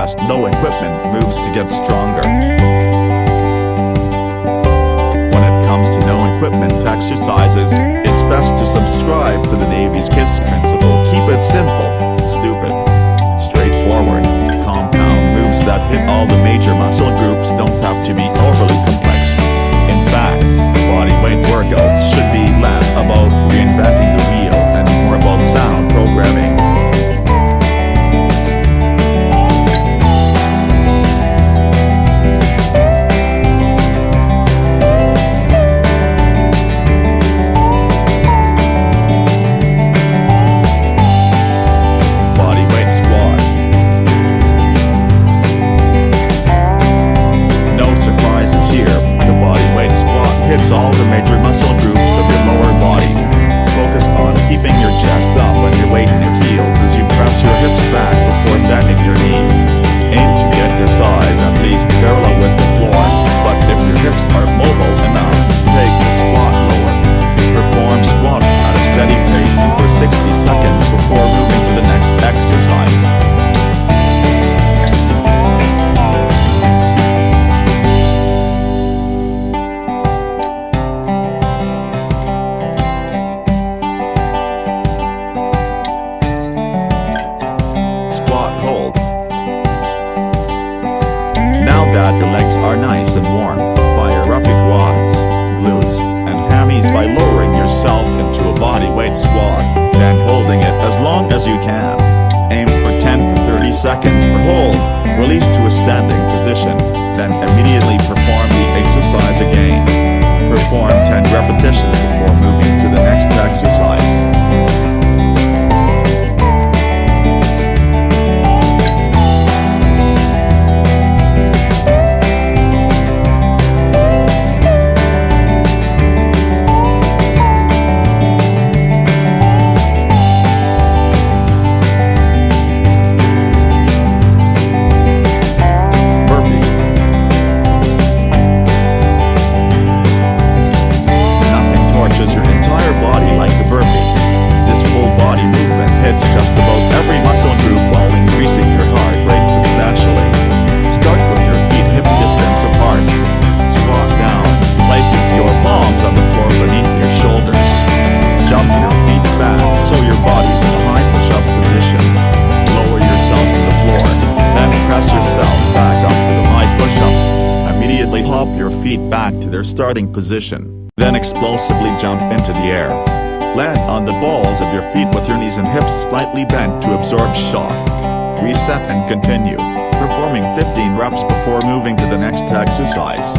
best no equipment moves to get stronger. When it comes to no equipment exercises, it's best to subscribe to the Navy's KISS principle. Keep it simple, stupid, straightforward, compound moves that hit all the major muscle groups don't have to be overly complex. In fact, bodyweight workouts should be less about reinventing the wheel and more about sound programming. Hits all the major muscle groups of your lower body. Focus on keeping your chest up and your weight in your heels as you press your hips back before bending your knees. Aim to get your thighs at least parallel with the floor, but if your hips are mobile enough, take the squat lower. Perform squats at a steady pace for 60 seconds before moving to the next exercise. Now that your legs are nice and warm, fire up your quads, glutes, and hammies by lowering yourself into a bodyweight squat, then holding it as long as you can. Aim for 10 to 30 seconds per hold, release to a standing position, then immediately perform the exercise again. Perform 10 repetitions before moving to the next exercise. Your entire body like the burpee. This full body movement hits just about every muscle group while increasing your heart rate substantially. Start with your feet hip distance apart. Squat down, placing your palms on the floor beneath your shoulders. Jump your feet back so your body's in a high push-up position. Lower yourself to the floor, then press yourself back up to the high push-up. Immediately hop your feet back to their starting position. Then explosively jump into the air. Land on the balls of your feet with your knees and hips slightly bent to absorb shock. Reset and continue, performing 15 reps before moving to the next exercise.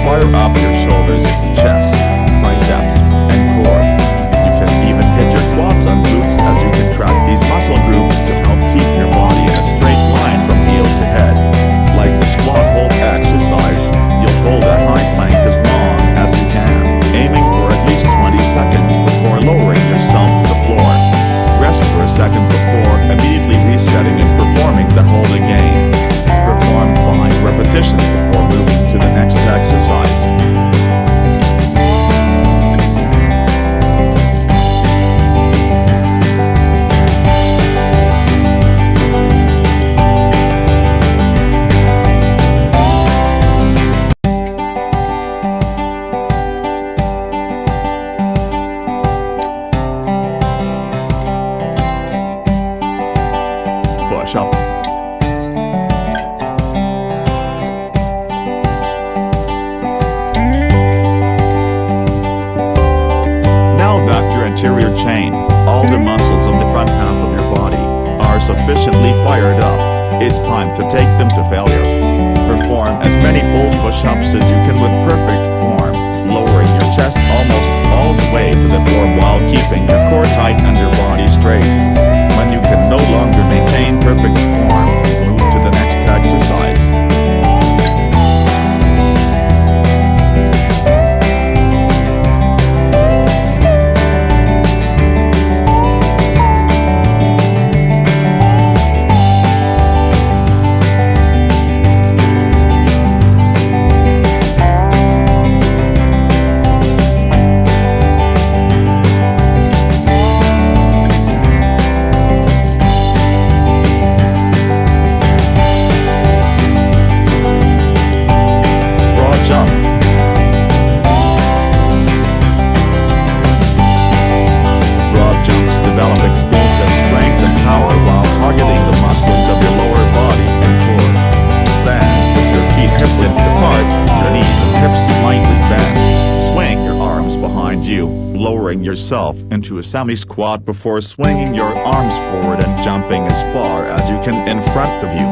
Fire up your shoulders, chest, triceps, and core. You can even hit your quads on glutes as you contract these muscle groups to help keep your body in a straight line from heel to head. Like the squat hold exercise, you'll hold a high plank as long as you can, aiming for at least 20 seconds before lowering yourself to the floor. Rest for a second before immediately resetting and performing the hold again. Perform 5 repetitions before moving to the next exercise. Push up. Anterior chain, all the muscles of the front half of your body are sufficiently fired up. It's time to take them to failure. Perform as many full push-ups as you can with perfect form, lowering your chest almost all the way to the floor while keeping your core tight and your body straight. When you can no longer maintain perfect form, move to the next exercise. into a semi-squat before swinging your arms forward and jumping as far as you can in front of you.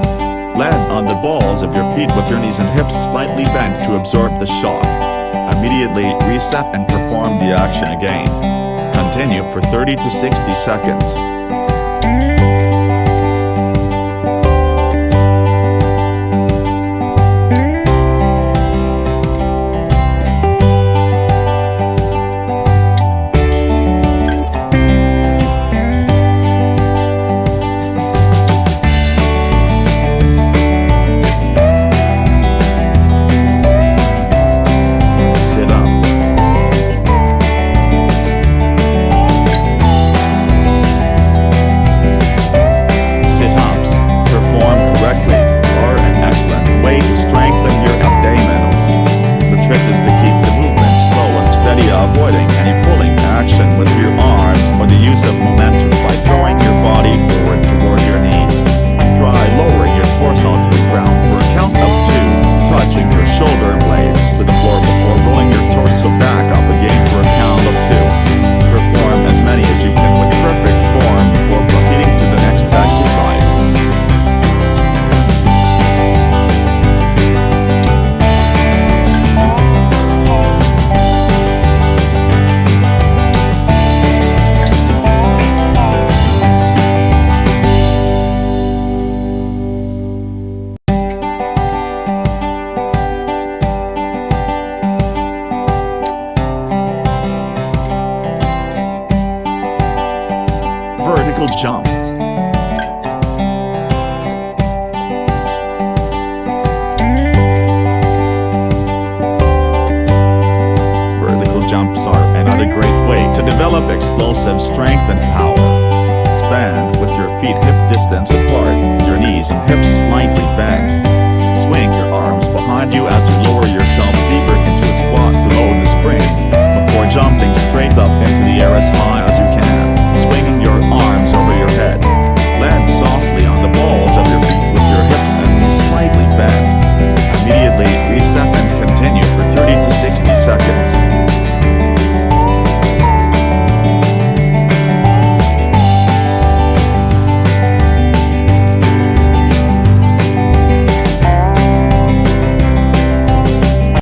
Land on the balls of your feet with your knees and hips slightly bent to absorb the shock. Immediately reset and perform the action again. Continue for 30 to 60 seconds. Avoiding any pulling action with your arms or the use of momentum by throwing your body forward toward your knees. Try lowering your torso to the ground for a count of 2, touching your shoulder blades to the floor before rolling your torso back up again for a count of 2. Perform as many as you can with perfect form before proceeding to the next exercise. Vertical jump. Vertical jumps are another great way to develop explosive strength and power. Stand with your feet hip distance apart, your knees and hips slightly bent. Swing your arms behind you as you lower yourself deep